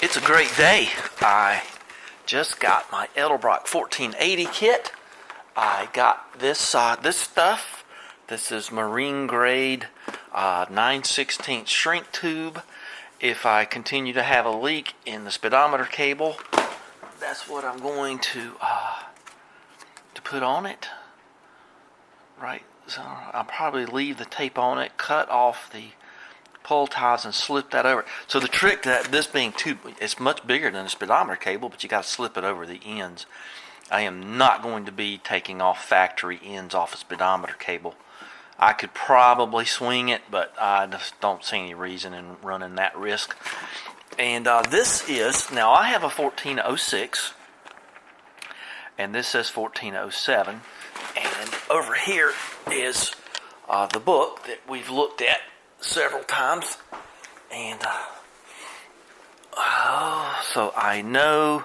It's a great day. I just got my Edelbrock 1480 kit. I got this stuff. This is marine grade 9/16 shrink tube. If I continue to have a leak in the speedometer cable, that's what I'm going to put on it. Right. So I'll probably leave the tape on it, cut off the pull ties and slip that over. So the trick to this being it's much bigger than a speedometer cable, but you got to slip it over the ends. I am not going to be taking off factory ends off a speedometer cable. I could probably swing it, but I just don't see any reason in running that risk. And this is, now I have a 1406, and this says 1407. And over here is the book that we've looked at several times, and so I know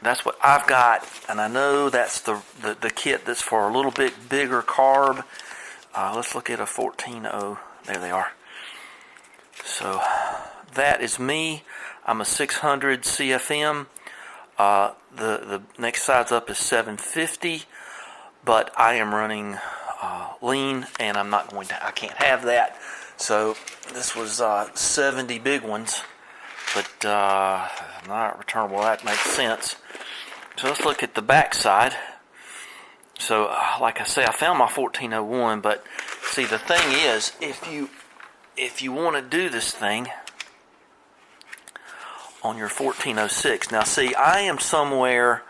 that's what I've got, and I know that's the kit that's for a little bit bigger carb. Let's look at a 14.0. There they are. So that is me. I'm a 600 CFM. The next size up is 750, but I am running lean, and I can't have that. So this was 70 big ones, but not returnable. That makes sense. So let's look at the back side. So like I say, I found my 1401, but see, the thing is, if you want to do this thing on your 1406, now see, I am somewhere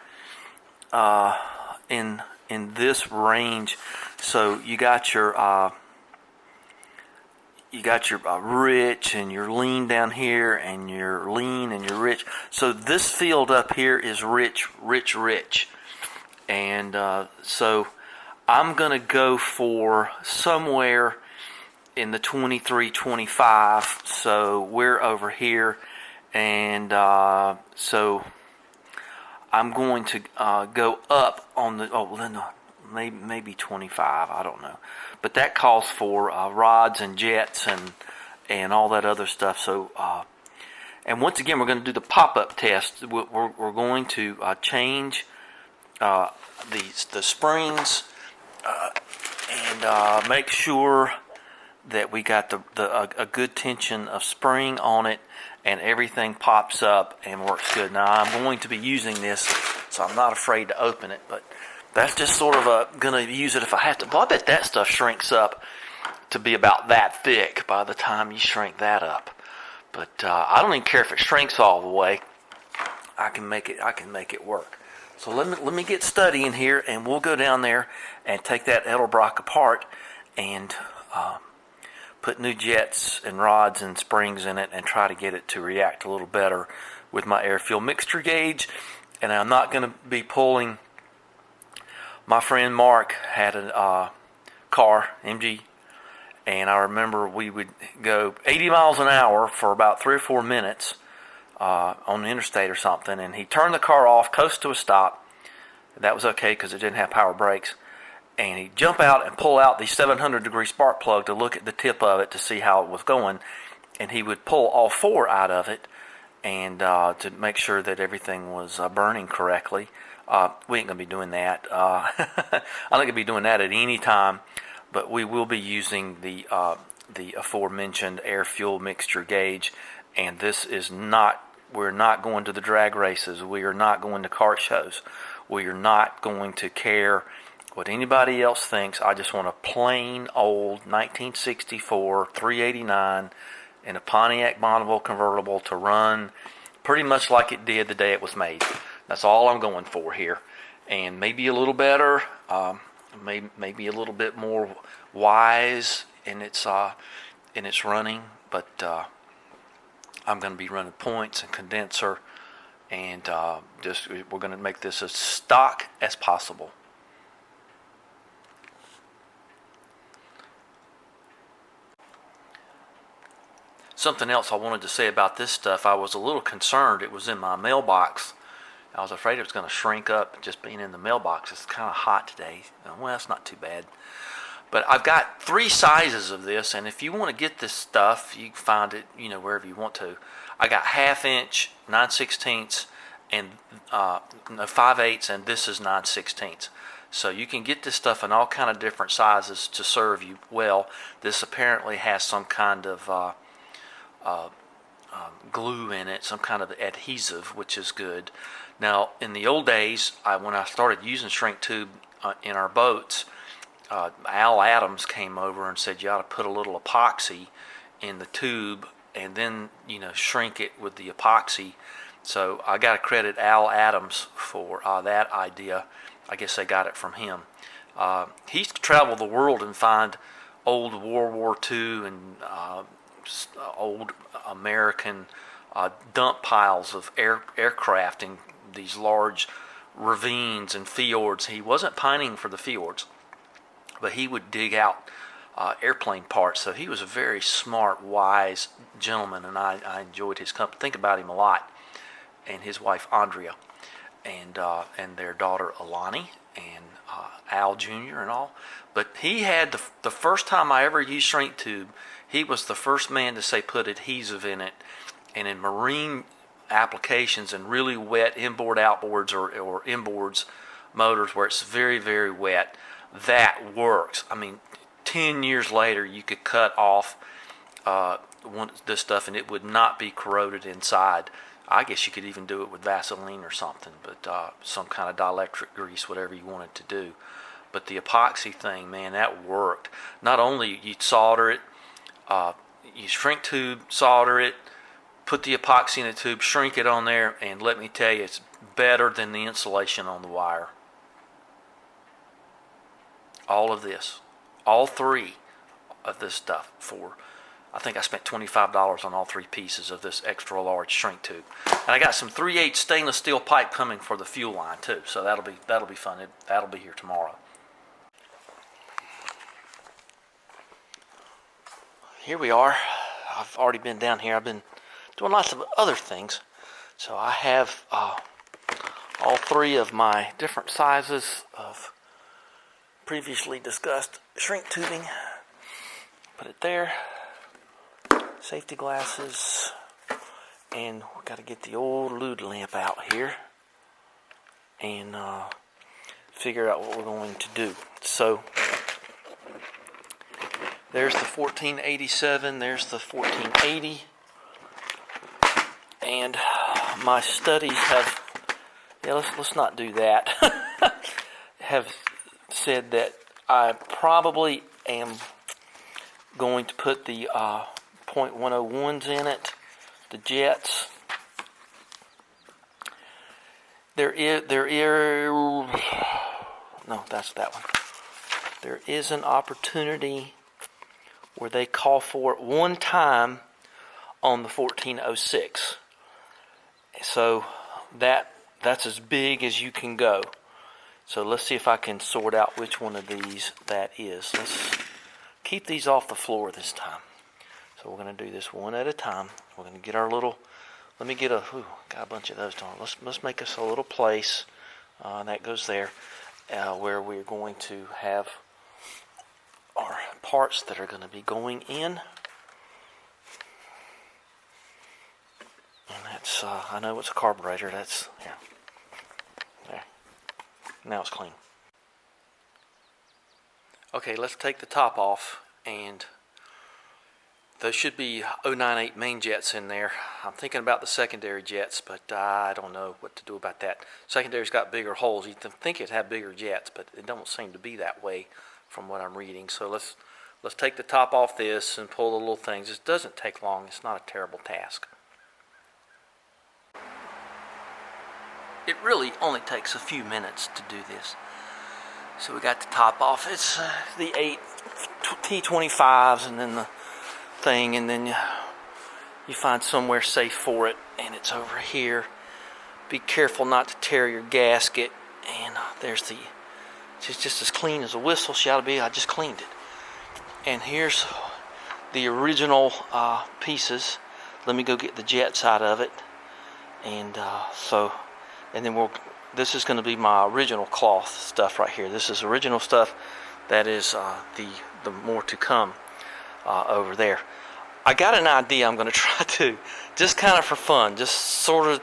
in this range. So you got your rich and your lean down here, and your lean and your rich. So this field up here is rich. And so I'm going to go for somewhere in the 23, 25. So we're over here. And so I'm going to go up on the, maybe 25, I don't know. But that calls for rods and jets and all that other stuff. So, and once again, we're going to do the pop-up test. We're going to change the springs and make sure that we got a good tension of spring on it, and everything pops up and works good. Now I'm going to be using this, so I'm not afraid to open it, but that's just sort of going to use it if I have to. But I bet that stuff shrinks up to be about that thick by the time you shrink that up. But I don't even care if it shrinks all the way. I can make it work. So let me get studying here, and we'll go down there and take that Edelbrock apart and put new jets and rods and springs in it and try to get it to react a little better with my air-fuel mixture gauge. And I'm not going to be pulling. My friend Mark had a car, MG, and I remember we would go 80 miles an hour for about 3 or 4 minutes on the interstate or something, and he turned the car off, coast to a stop. That was okay because it didn't have power brakes. And he'd jump out and pull out the 700-degree spark plug to look at the tip of it to see how it was going. And he would pull all 4 out of it and to make sure that everything was burning correctly. We ain't going to be doing that. I'm not going to be doing that at any time, but we will be using the aforementioned air-fuel mixture gauge. And this is not, we're not going to the drag races. We are not going to kart shows. We are not going to care what anybody else thinks. I just want a plain old 1964 389 in a Pontiac Bonneville convertible to run pretty much like it did the day it was made. That's all I'm going for here. And maybe a little better, maybe a little bit more wise in its running, but I'm going to be running points and condenser, and we're going to make this as stock as possible. Something else I wanted to say about this stuff, I was a little concerned. It was in my mailbox. I was afraid it was going to shrink up just being in the mailbox. It's kind of hot today. Well, it's not too bad. But I've got 3 sizes of this, and if you want to get this stuff, you can find it, wherever you want to. I got 1/2 inch, 9/16, and 5/8, and this is 9/16. So you can get this stuff in all kind of different sizes to serve you well. This apparently has some kind of glue in it, some kind of adhesive, which is good. Now, in the old days, when I started using shrink tube in our boats, Al Adams came over and said you ought to put a little epoxy in the tube and then shrink it with the epoxy. So I got to credit Al Adams for that idea. I guess they got it from him. He used to travel the world and find old World War II and old American dump piles of aircraft in these large ravines and fjords. He wasn't pining for the fjords, but he would dig out airplane parts. So he was a very smart, wise gentleman, and I enjoyed his company. Think about him a lot. And his wife Andrea, and their daughter Alani, and Al Jr. and all. But he had the first time I ever used shrink tube, he was the first man to say put adhesive in it. And in marine applications and really wet inboard outboards or inboards motors where it's very, very wet, that works. I mean, 10 years later you could cut off this stuff and it would not be corroded inside. I guess you could even do it with Vaseline or something, but some kind of dielectric grease, whatever you wanted to do. But the epoxy thing, man, that worked. Not only you solder it, you shrink tube, solder it, put the epoxy in the tube, shrink it on there, and let me tell you, it's better than the insulation on the wire. All of this, all 3 of this stuff I think I spent $25 on all 3 pieces of this extra large shrink tube. And I got some 3/8 stainless steel pipe coming for the fuel line too. So that'll be fun. That'll be here tomorrow. Here we are. I've already been down here. I've been doing lots of other things. So I have all 3 of my different sizes of previously discussed shrink tubing. Put it there. Safety glasses, and we got to get the old lube lamp out here and figure out what we're going to do. So there's the 1487, there's the 1480, and my studies have, let's not do that, have said that I probably am going to put the .101s in it, the jets. There is no, that's that one. There is an opportunity where they call for it one time on the 1406. So that's as big as you can go. So let's see if I can sort out which one of these that is. Let's keep these off the floor this time. So we're going to do this one at a time. We're going to get our little, let me get got a bunch of those. Let's make us a little place, that goes there, where we're going to have our parts that are going to be going in. And that's, I know it's a carburetor, that's, here. There. Now it's clean. Okay, let's take the top off, and there should be 098 main jets in there. I'm thinking about the secondary jets, but I don't know what to do about that. Secondary's got bigger holes. You'd think it'd have bigger jets, but it don't seem to be that way from what I'm reading. So let's take the top off this and pull the little things. This doesn't take long. It's not a terrible task. It really only takes a few minutes to do this. So we got the top off. It's the 8 T25s and then the thing, and then you find somewhere safe for it, and it's over here. Be careful not to tear your gasket. And there's the, it's just as clean as a whistle. She ought to be. I just cleaned it. And here's the original pieces. Let me go get the jets out of it, and and then this is going to be my original cloth stuff right here. This is original stuff that is the more to come over there. I got an idea I'm going to try to, just kind of for fun, just sort of,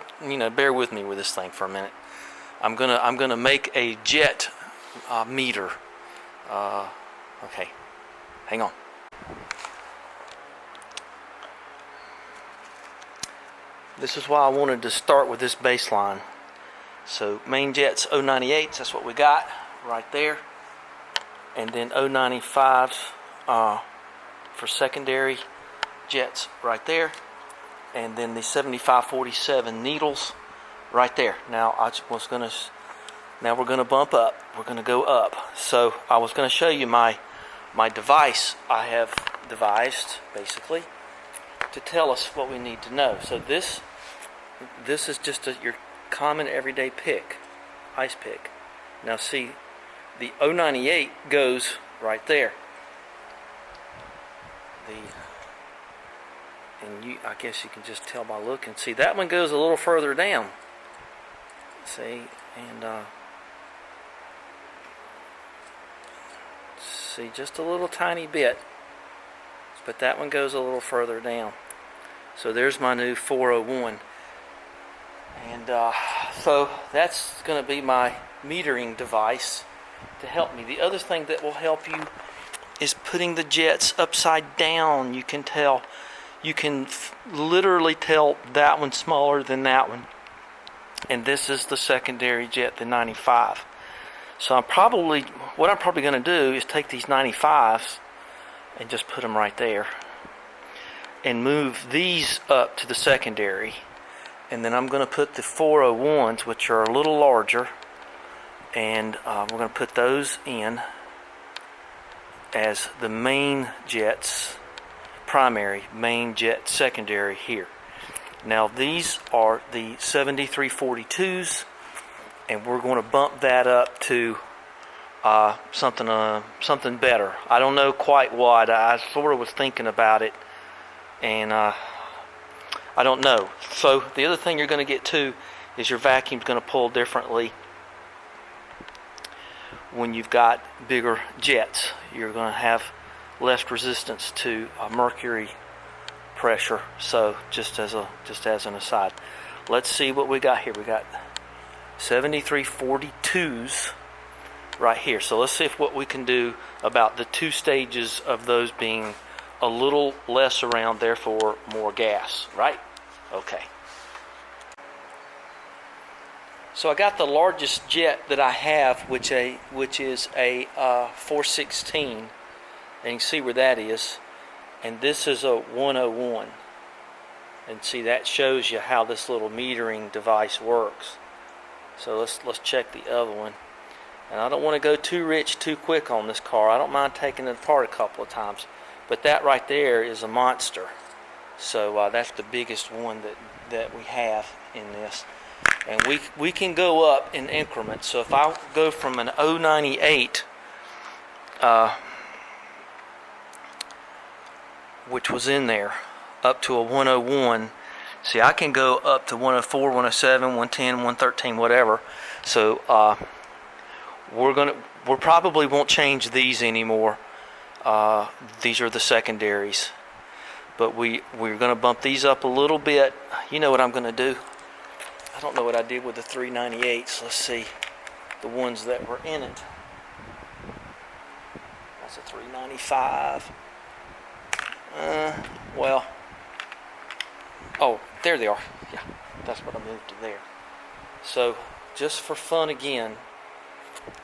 bear with me with this thing for a minute. I'm gonna make a jet meter. Okay, hang on. This is why I wanted to start with this baseline. So main jets 098s, that's what we got right there, and then 095s for secondary jets right there, and then the 7547 needles right there. Now we're gonna bump up. We're gonna go up. So I was gonna show you my device I have devised basically to tell us what we need to know. So this is just your common everyday pick, ice pick. Now see, the 098 goes right there. I guess you can just tell by looking. See, that one goes a little further down. See, and see, just a little tiny bit. But that one goes a little further down. So there's my new 401. And so that's going to be my metering device to help me. The other thing that will help you is putting the jets upside down. You can tell. You can literally tell that one's smaller than that one. And this is the secondary jet, the 95. So what I'm probably going to do is take these 95s and just put them right there. And move these up to the secondary. And then I'm going to put the 401s, which are a little larger. And we're going to put those in as the main jets. Primary, main jet, secondary here. Now these are the 7342s, and we're going to bump that up to something better. I don't know quite what. I sort of was thinking about it, and I don't know. So the other thing you're going to get too is your vacuum's going to pull differently when you've got bigger jets. You're going to have less resistance to mercury pressure. So just as an aside, let's see what we got here. We got 7342s right here. So let's see what we can do about the two stages of those being a little less around, therefore more gas, right? Okay. So I got the largest jet that I have, which is a 416. And you can see where that is, and this is a 101. And see, that shows you how this little metering device works. So let's check the other one. And I don't want to go too rich too quick on this car. I don't mind taking it apart a couple of times, but that right there is a monster. So that's the biggest one that we have in this. And we can go up in increments. So if I go from an 098 which was in there, up to a 101. See, I can go up to 104, 107, 110, 113, whatever. So we probably won't change these anymore. These are the secondaries, but we're going to bump these up a little bit. You know what I'm going to do? I don't know what I did with the 398s. Let's see the ones that were in it. That's a 395. Oh, there they are. Yeah, that's what I moved to there. So, just for fun again,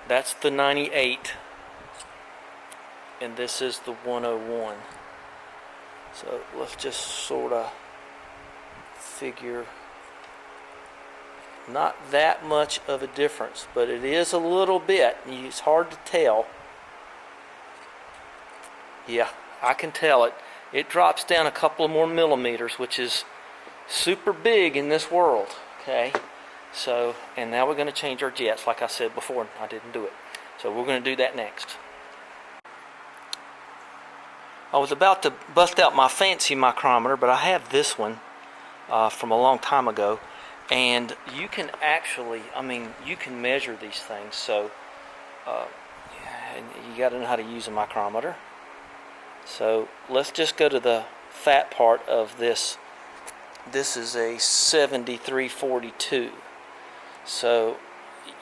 that's the 98, and this is the 101. So, let's just sort of figure not that much of a difference, but it is a little bit. It's hard to tell. Yeah, I can tell it. It drops down a couple of more millimeters, which is super big in this world. Okay, so, and now we're going to change our jets. Like I said before, I didn't do it. So we're going to do that next. I was about to bust out my fancy micrometer, but I have this one from a long time ago. And you can actually, you can measure these things. So and you got to know how to use a micrometer. So let's just go to the fat part of this. This is a 7342. So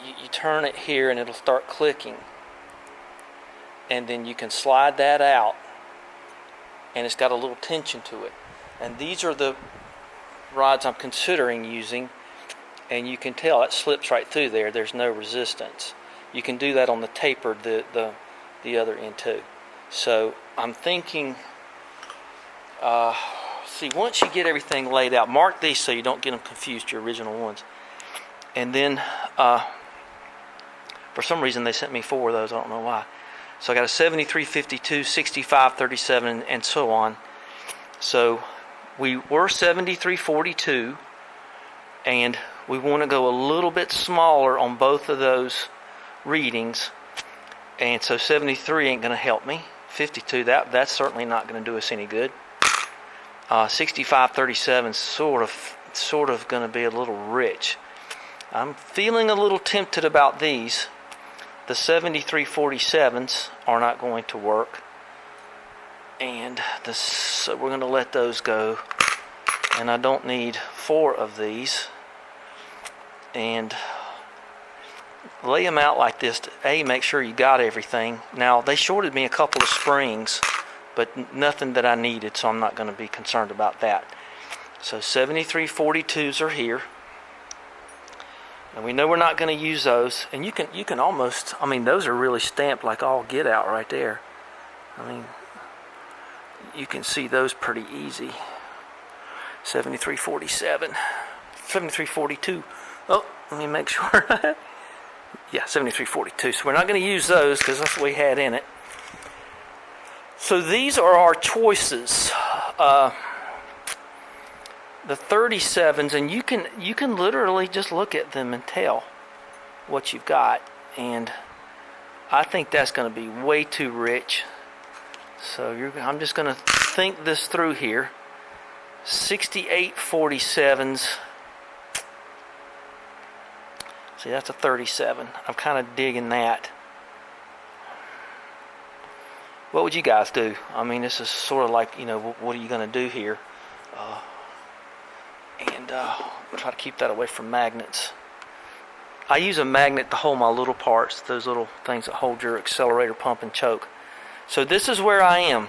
you turn it here and it'll start clicking. And then you can slide that out, and it's got a little tension to it. And these are the rods I'm considering using, and you can tell it slips right through there. There's no resistance. You can do that on the tapered, the other end too. So I'm thinking, see, once you get everything laid out, mark these so you don't get them confused, your original ones. And then, for some reason they sent me 4 of those, I don't know why. So I got a 7352, 6537, and so on. So we were 7342, and we want to go a little bit smaller on both of those readings. And so 73 ain't going to help me. 52, that's certainly not going to do us any good. 6537 sort of going to be a little rich. I'm feeling a little tempted about these. The 7347s are not going to work, and so we're going to let those go. And I don't need 4 of these. And lay them out like this to make sure you got everything. Now they shorted me a couple of springs, but nothing that I needed, so I'm not going to be concerned about that. So 7342s are here. And we know we're not going to use those. And you can almost, I mean, those are really stamped like all get out right there. I mean, you can see those pretty easy. 7347, 7342. Oh, let me make sure. Yeah, 7342. So we're not going to use those because that's what we had in it. So these are our choices. The 37s, and you can literally just look at them and tell what you've got. And I think that's going to be way too rich. So I'm just going to think this through here. 6847s. See, that's a 37. I'm kind of digging that. What would you guys do? I mean, this is sort of like, what are you going to do here? Try to keep that away from magnets. I use a magnet to hold my little parts, those little things that hold your accelerator, pump, and choke. So this is where I am.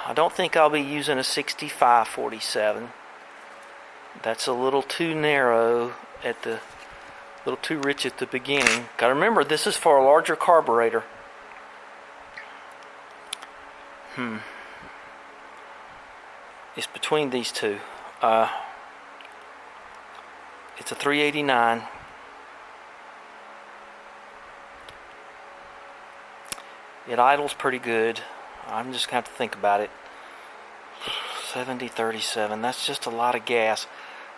I don't think I'll be using a 6547. That's a little too narrow a little too rich at the beginning. Got to remember, this is for a larger carburetor. It's between these two. It's a 389. It idles pretty good. I'm just going to have to think about it. 7037, that's just a lot of gas.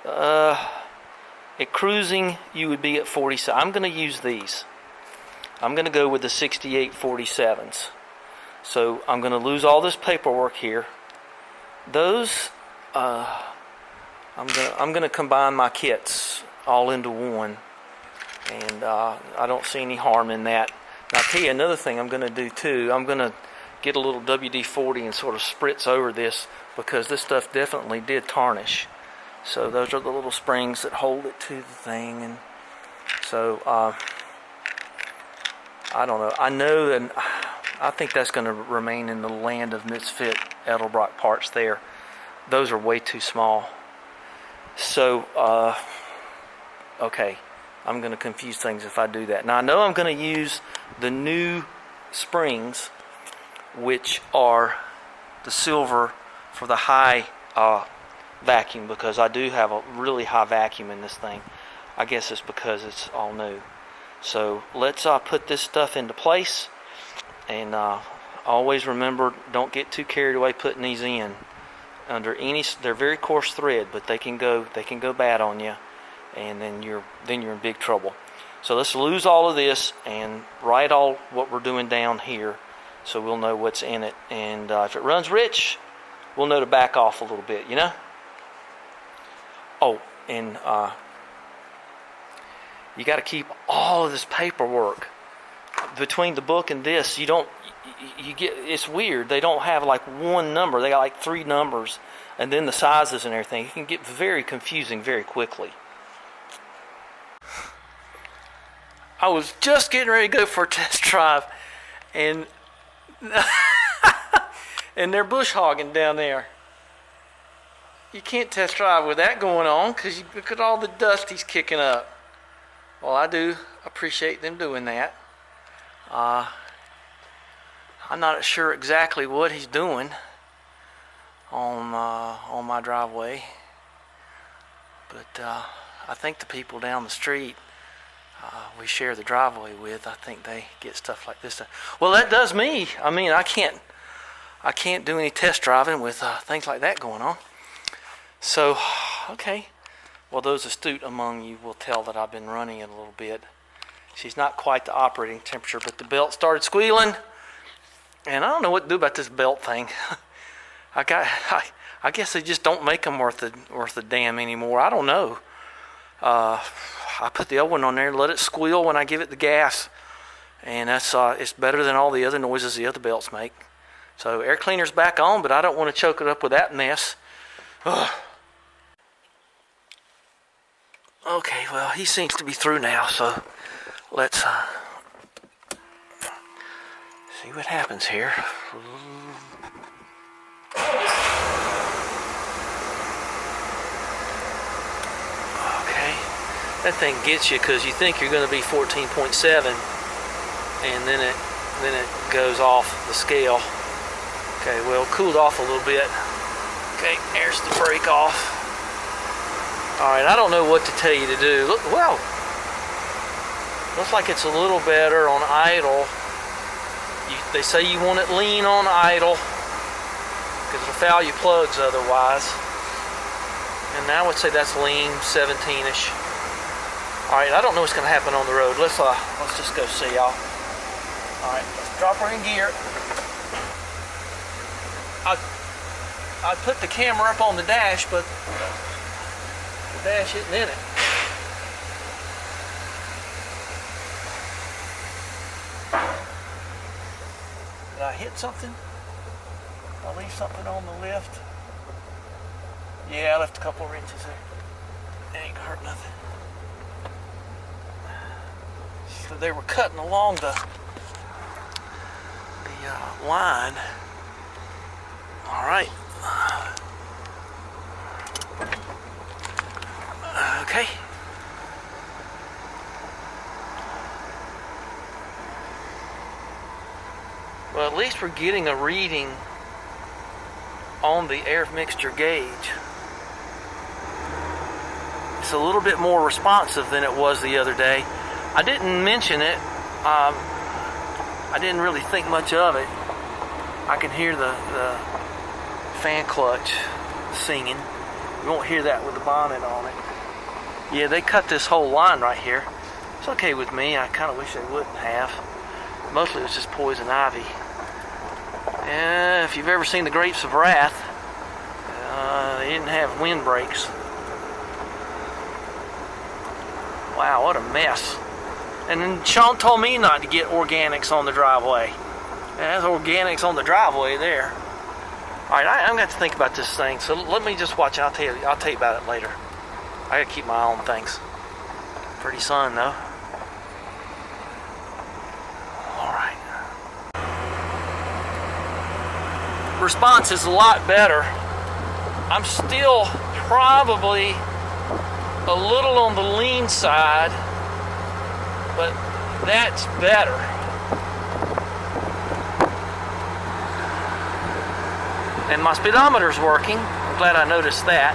At cruising, you would be at 47. I'm going to use these. I'm going to go with the 6847s. So I'm going to lose all this paperwork here. Those, I'm going to combine my kits all into one, and I don't see any harm in that. Now, I'll tell you another thing I'm going to do too. I'm going to get a little WD-40 and sort of spritz over this, because this stuff definitely did tarnish. So those are the little springs that hold it to the thing, and so I don't know. I know, and I think that's going to remain in the land of misfit Edelbrock parts there. Those are way too small. So, okay, I'm going to confuse things if I do that. Now, I know I'm going to use the new springs, which are the silver for the high vacuum, because I do have a really high vacuum in this thing. I guess it's because it's all new. So let's put this stuff into place, and always remember, don't get too carried away putting these in. Under any, they're very coarse thread, but they can go bad on you, and then you're in big trouble. So let's lose all of this and write all what we're doing down here, so we'll know what's in it. And if it runs rich, we'll know to back off a little bit, Oh, and You got to keep all of this paperwork between the book and this. You get, it's weird. They don't have like one number. They got like 3 numbers, and then the sizes and everything. It can get very confusing very quickly. I was just getting ready to go for a test drive, and and they're bush hogging down there. You can't test drive with that going on because you look at all the dust he's kicking up. Well, I do appreciate them doing that. I'm not sure exactly what he's doing on my driveway, but I think the people down the street we share the driveway with, I think they get stuff like this. Well, that does me. I mean, I can't do any test driving with things like that going on. So, okay. Well, those astute among you will tell that I've been running it a little bit. She's not quite the operating temperature, but the belt started squealing, and I don't know what to do about this belt thing. I guess they just don't make them worth the damn anymore. I don't know. I put the old one on there and let it squeal when I give it the gas, and that's it's better than all the other noises the other belts make. So air cleaner's back on, but I don't want to choke it up with that mess. Ugh. Okay, well, he seems to be through now, so let's see what happens here. Okay, that thing gets you because you think you're going to be 14.7, and then it goes off the scale. Okay, well, cooled off a little bit. Okay, there's the brake off. Alright, I don't know what to tell you to do. Look, well, looks like it's a little better on idle. They say you want it lean on idle because it'll foul your plugs otherwise. And now I would say that's lean, 17-ish. Alright, I don't know what's going to happen on the road. Let's just go see y'all. Alright, let's drop her in gear. I put the camera up on the dash, but the dash isn't in it. Did I hit something? Did I leave something on the lift? Yeah, I left a couple of wrenches there. It ain't gonna hurt nothing. So they were cutting along the line. All right. Okay. Well, at least we're getting a reading on the air mixture gauge. It's a little bit more responsive than it was the other day. I didn't mention it. I didn't really think much of it. I can hear the fan clutch singing. You won't hear that with the bonnet on it. Yeah, they cut this whole line right here. It's okay with me. I kind of wish they wouldn't have. Mostly it's just poison ivy. If you've ever seen the Grapes of Wrath, they didn't have windbreaks. Wow, what a mess. And then Sean told me not to get organics on the driveway. There's organics on the driveway there. Alright, I'm going to have to think about this thing, so let me just watch it. I'll tell you about it later. I got to keep my eye on things. Pretty sun, though. Alright. Response is a lot better. I'm still probably a little on the lean side, but that's better. And my speedometer's working. I'm glad I noticed that.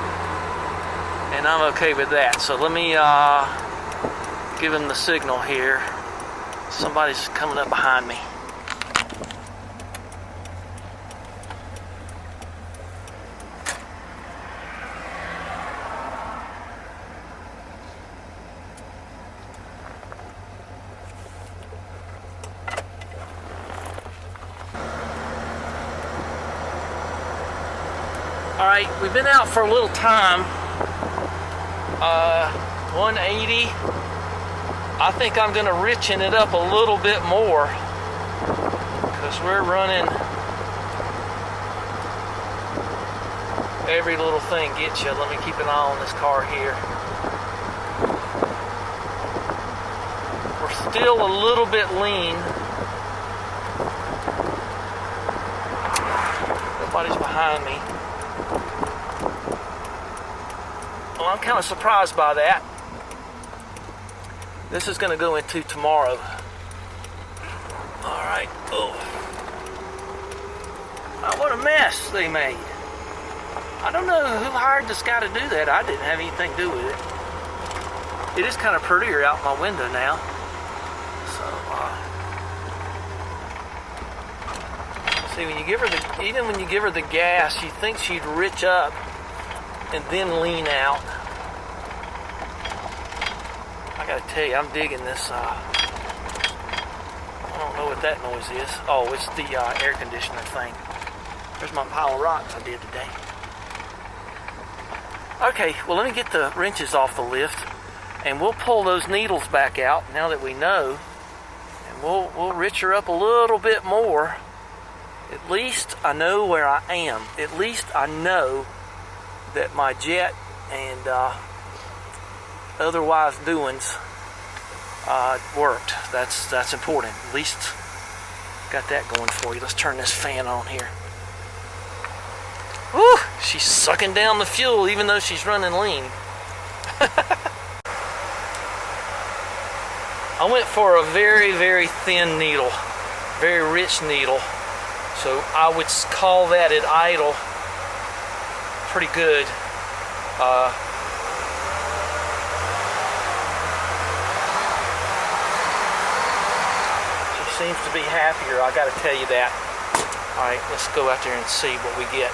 And I'm okay with that. So let me give him the signal here. Somebody's coming up behind me. Alright, we've been out for a little time. 180. I think I'm going to richen it up a little bit more because we're running every little thing gets you. Let me keep an eye on this car here. We're still a little bit lean. Nobody's behind me. Well, I'm kind of surprised by that. This is going to go into tomorrow. All right. Oh, what a mess they made. I don't know who hired this guy to do that. I didn't have anything to do with it. It is kind of prettier out my window now. So, see, when you give her even when you give her the gas, you think she'd rich up and then lean out. I gotta tell you, I'm digging this. I don't know what that noise is. Oh, it's the air conditioner thing. There's my pile of rocks I did today. Okay, well, let me get the wrenches off the lift, and we'll pull those needles back out now that we know, and we'll rich her up a little bit more. At least I know where I am. At least I know that my jet and otherwise doings worked. That's important. At least got that going for you. Let's turn this fan on here. Woo! She's sucking down the fuel even though she's running lean. I went for a very, very thin needle, very rich needle. So I would call that at idle pretty good. She seems to be happier, I gotta tell you that. Alright, let's go out there and see what we get.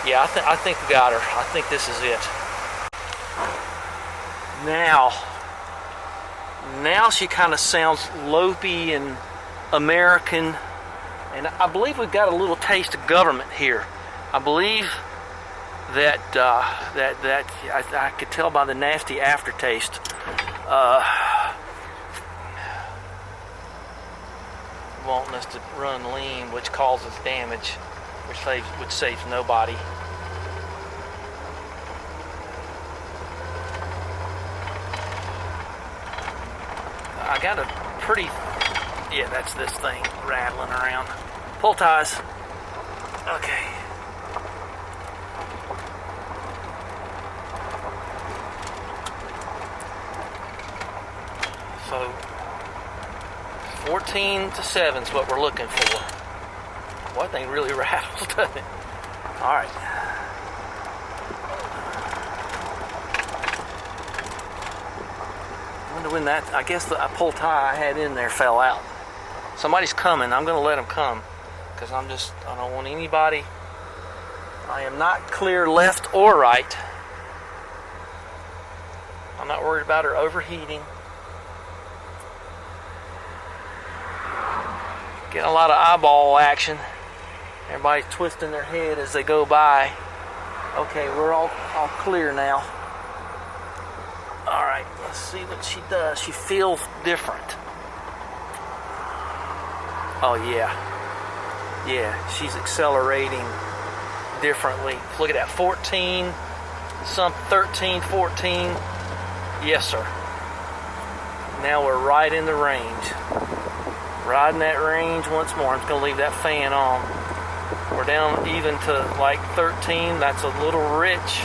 Yeah, I think we got her. I think this is it. Now she kind of sounds lopey and American, and I believe we've got a little taste of government here. I believe that I could tell by the nasty aftertaste. Wanting us to run lean, which causes damage, which saves nobody. I got a pretty, yeah, that's this thing rattling around. Pull ties. Okay. So 14 to 7 is what we're looking for. Boy, that thing really rattles, doesn't it? All right. I wonder when that, I guess the pull tie I had in there fell out. Somebody's coming. I'm going to let them come because I don't want anybody. I am not clear left or right. I'm not worried about her overheating. Getting a lot of eyeball action. Everybody's twisting their head as they go by. Okay, we're all clear now. All right, let's see what she does. She feels different. Oh yeah, she's accelerating differently. Look at that, 14, some 13, 14. Yes, sir. Now we're right in the range. Riding that range once more. I'm just going to leave that fan on. We're down even to like 13. That's a little rich,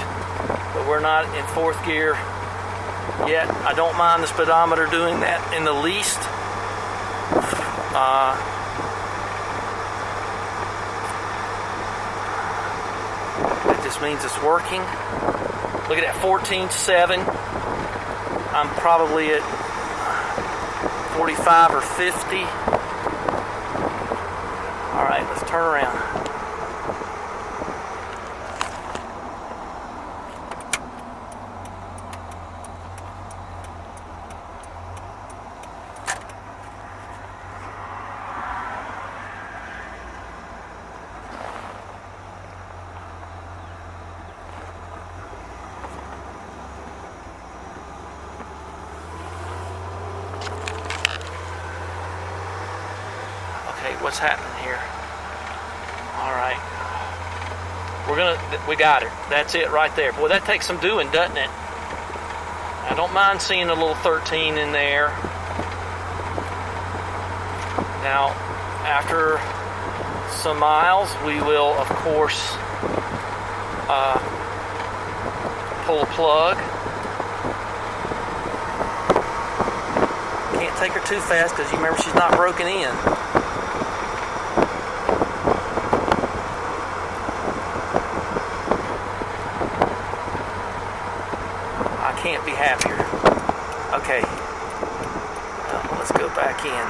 but we're not in fourth gear yet. I don't mind the speedometer doing that in the least. It just means it's working. Look at that, 14.7. I'm probably at 45 or 50. All right, let's turn around. what's happening here. All right. We got her. That's it right there. Boy, that takes some doing, doesn't it? I don't mind seeing a little 13 in there. Now, after some miles, we will, of course, pull a plug. Can't take her too fast because you remember she's not broken in. I can't be happier. Okay, let's go back in.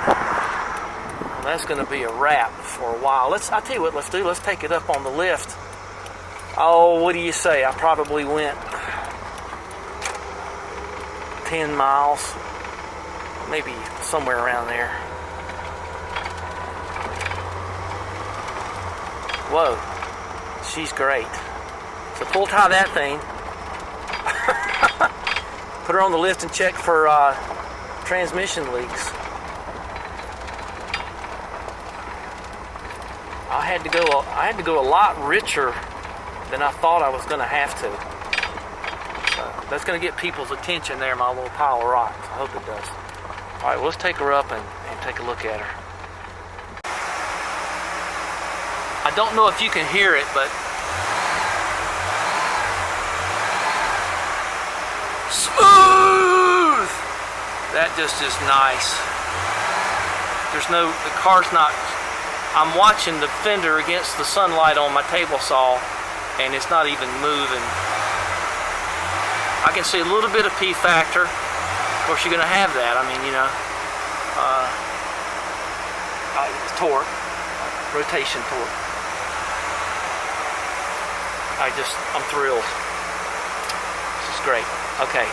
Well, that's going to be a wrap for a while. I'll tell you what, let's do. Let's take it up on the lift. Oh, what do you say? I probably went 10 miles, maybe somewhere around there. Whoa, she's great. So pull tie that thing. Put her on the lift and check for transmission leaks. I had to go a lot richer than I thought I was going to have to. So that's going to get people's attention there, my little pile of rocks. I hope it does. All right, well, let's take her up and take a look at her. I don't know if you can hear it, but smooth! That just is nice. The car's not, I'm watching the fender against the sunlight on my table saw, and it's not even moving. I can see a little bit of P factor. Of course, you're going to have that. I mean, you know, torque, rotation torque. I'm thrilled. This is great. Okay,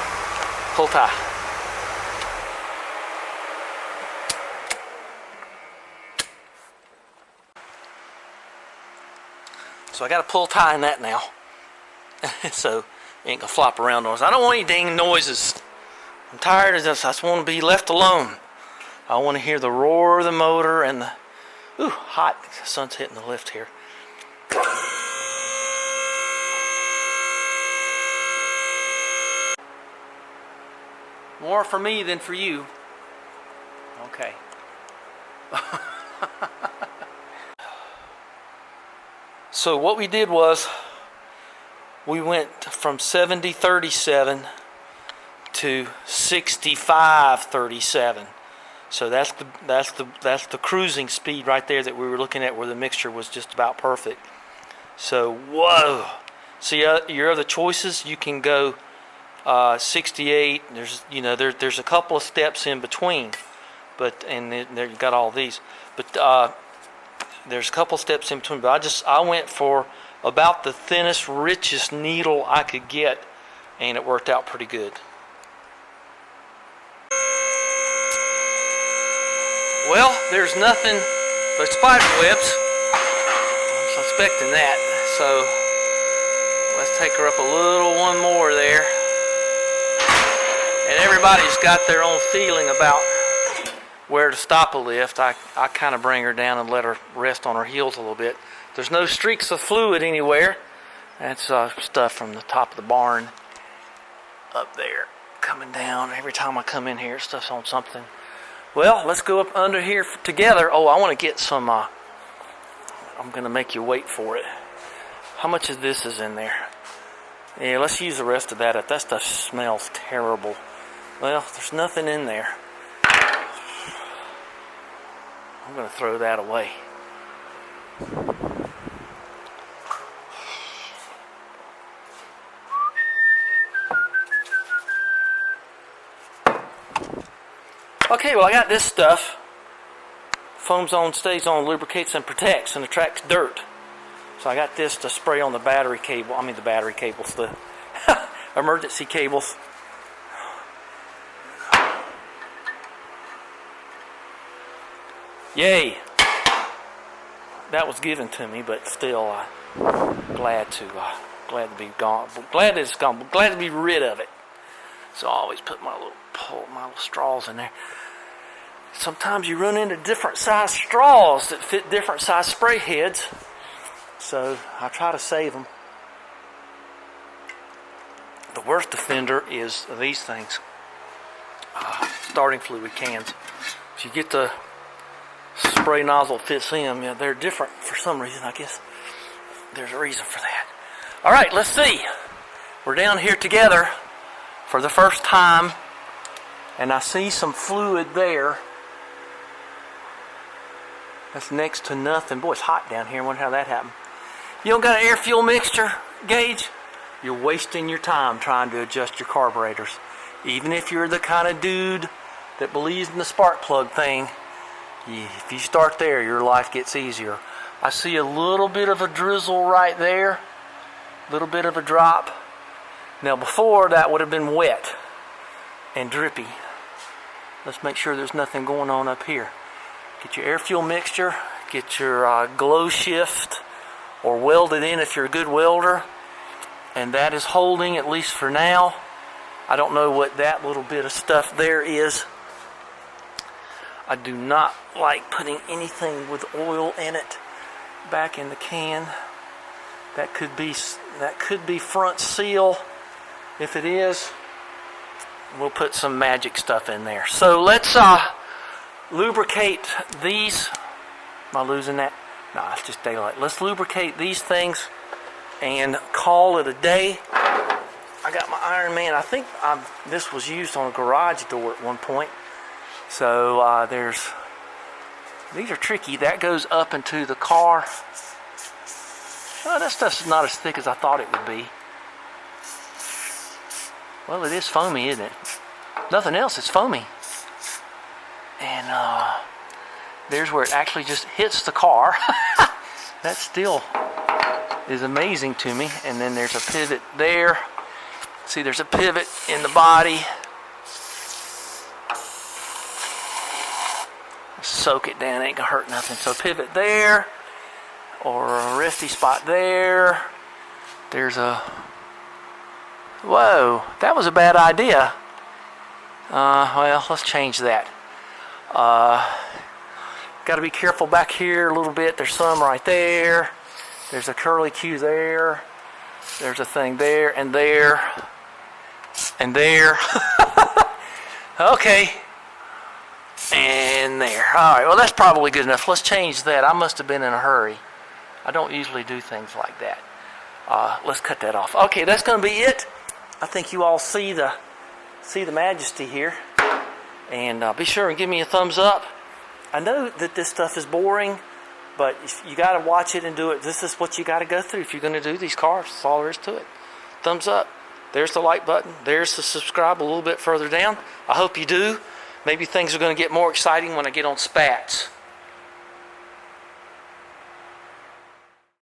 pull tie. So I got to pull tie in that now. So it ain't gonna flop around on us. I don't want any dang noises. I'm tired of this. I just want to be left alone. I want to hear the roar of the motor and the hot. The sun's hitting the lift here. More for me than for you. Okay. So what we did was we went from 70-37 to 65-37. So that's the cruising speed right there that we were looking at, where the mixture was just about perfect. So whoa. See your other choices, you can go 68. There's a couple of steps in between, and there you got all these. But there's a couple steps in between. But I went for about the thinnest, richest needle I could get, and it worked out pretty good. Well, there's nothing but spider webs. I'm suspecting that. So let's take her up a little one more there. And everybody's got their own feeling about where to stop a lift. I kind of bring her down and let her rest on her heels a little bit. There's no streaks of fluid anywhere. That's stuff from the top of the barn up there coming down. Every time I come in here, stuff's on something. Well, let's go up under here together. Oh, I want to get some, I'm going to make you wait for it. How much of this is in there? Yeah, let's use the rest of that up. That stuff smells terrible. Well, there's nothing in there. I'm going to throw that away. Okay, well, I got this stuff. Foams on, stays on, lubricates and protects and attracts dirt. So I got this to spray on the battery cable. I mean the battery cables, the emergency cables. Yay! That was given to me, but still, glad to be gone. Glad it's gone. Glad to be rid of it. So I always put my little straws in there. sometimes you run into different size straws that fit different size spray heads. So I try to save them. The worst offender is these things. Starting fluid cans. If you get the spray nozzle fits in, yeah, they're different for some reason. I guess there's a reason for that. All right, let's see. We're down here together for the first time, and I see some fluid there. That's next to nothing. Boy, it's hot down here. I wonder how that happened. You don't got an air fuel mixture gauge? You're wasting your time trying to adjust your carburetors. Even if you're the kind of dude that believes in the spark plug thing, if you start there, your life gets easier. I see a little bit of a drizzle right there. A little bit of a drop. Now before, that would have been wet and drippy. Let's make sure there's nothing going on up here. Get your air fuel mixture. Get your glow shift or weld it in if you're a good welder. And that is holding, at least for now. I don't know what that little bit of stuff there is. I do not like putting anything with oil in it back in the can. That could be front seal. If it is, we'll put some magic stuff in there. So let's lubricate these. Am I losing that? No, it's just daylight. Let's lubricate these things and call it a day. I got my Iron Man. I think this was used on a garage door at one point. So these are tricky. That goes up into the car. Oh, that stuff's not as thick as I thought it would be. Well, it is foamy, isn't it? Nothing else, it's foamy. And there's where it actually just hits the car. That still is amazing to me. And then there's a pivot there. See, there's a pivot in the body. Soak it down, ain't gonna hurt nothing. So pivot there, or a resty spot there. There's a, whoa, that was a bad idea. Well, let's change that. Got to be careful back here a little bit. There's some right there. There's a curly Q there. There's a thing there and there and there. Okay. And there. All right, well, that's probably good enough. Let's change that. I must have been in a hurry. I don't usually do things like that. Let's cut that off. Okay, that's going to be it. I think you all see the majesty here. And be sure and give me a thumbs up. I know that this stuff is boring, but you got to watch it and do it. This is what you got to go through if you're going to do these cars. That's all there is to it. Thumbs up. There's the like button. There's the subscribe a little bit further down. I hope you do. Maybe things are going to get more exciting when I get on spats.